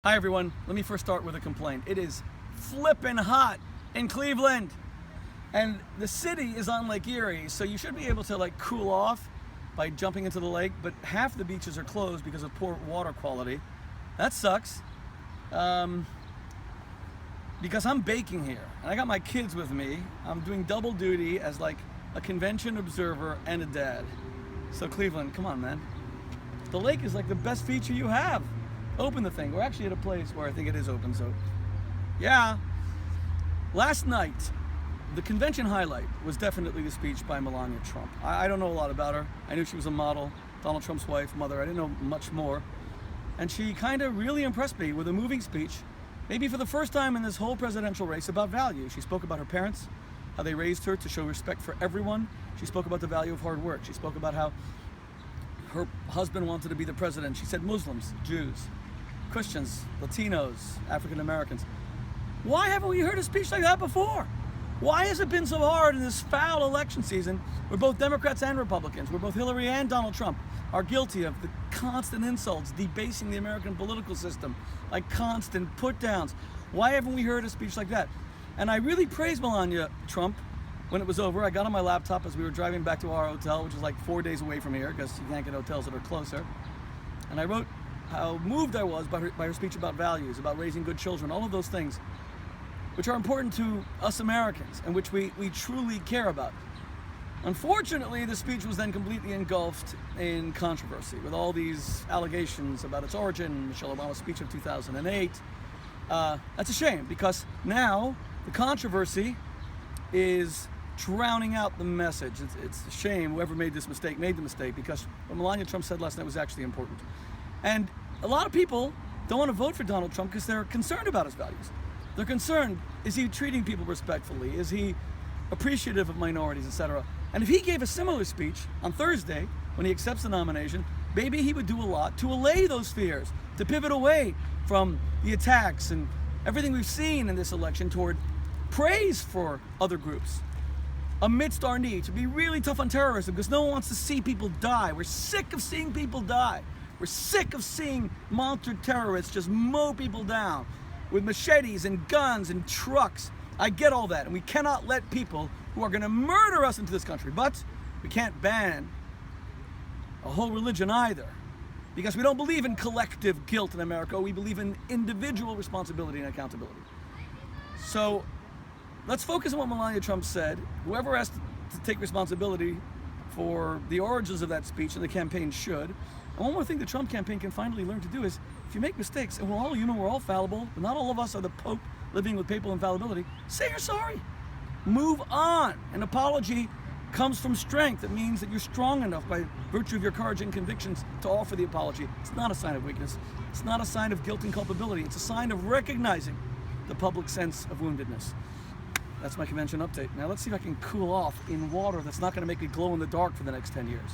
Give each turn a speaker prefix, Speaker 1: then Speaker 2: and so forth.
Speaker 1: Hi everyone, let me first start with a complaint. It is flippin' hot in Cleveland and the city is on Lake Erie, so you should be able to cool off by jumping into the lake, but half the beaches are closed because of poor water quality. That sucks. Because I'm baking here and I got my kids with me. I'm doing double duty as a convention observer and a dad. So Cleveland, come on man. The lake is the best feature you have. Open the thing. We're actually at a place where I think it is open, so yeah. Last night, the convention highlight was definitely the speech by Melania Trump. I don't know a lot about her. I knew she was a model, Donald Trump's wife, mother. I didn't know much more. And she kind of really impressed me with a moving speech, maybe for the first time in this whole presidential race, about value. She spoke about her parents, how they raised her to show respect for everyone. She spoke about the value of hard work. She spoke about how her husband wanted to be the president. She said Muslims, Jews, Christians, Latinos, African Americans. Why haven't we heard a speech like that before? Why has it been so hard in this foul election season where both Democrats and Republicans, where both Hillary and Donald Trump are guilty of the constant insults, debasing the American political system, constant put-downs? Why haven't we heard a speech like that? And I really praised Melania Trump when it was over. I got on my laptop as we were driving back to our hotel, which is 4 days away from here because you can't get hotels that are closer. And I wrote how moved I was by her speech about values, about raising good children, all of those things which are important to us Americans and which we truly care about. Unfortunately, the speech was then completely engulfed in controversy with all these allegations about its origin, Michelle Obama's speech of 2008. That's a shame because now the controversy is drowning out the message. It's a shame whoever made this mistake made the mistake, because what Melania Trump said last night was actually important. And a lot of people don't want to vote for Donald Trump because they're concerned about his values. They're concerned, is he treating people respectfully? Is he appreciative of minorities, etc.? And if he gave a similar speech on Thursday, when he accepts the nomination, maybe he would do a lot to allay those fears, to pivot away from the attacks and everything we've seen in this election toward praise for other groups, amidst our need to be really tough on terrorism, because no one wants to see people die. We're sick of seeing people die. We're sick of seeing monster terrorists just mow people down with machetes and guns and trucks. I get all that, and we cannot let people who are going to murder us into this country, but we can't ban a whole religion either, because we don't believe in collective guilt in America. We believe in individual responsibility and accountability. So let's focus on what Melania Trump said. Whoever has to take responsibility for the origins of that speech, and the campaign should. And one more thing the Trump campaign can finally learn to do is, if you make mistakes, and we're all human, we're all fallible, but not all of us are the Pope living with papal infallibility, say you're sorry. Move on. An apology comes from strength. It means that you're strong enough by virtue of your courage and convictions to offer the apology. It's not a sign of weakness. It's not a sign of guilt and culpability. It's a sign of recognizing the public sense of woundedness. That's my convention update. Now let's see if I can cool off in water that's not going to make me glow in the dark for the next 10 years.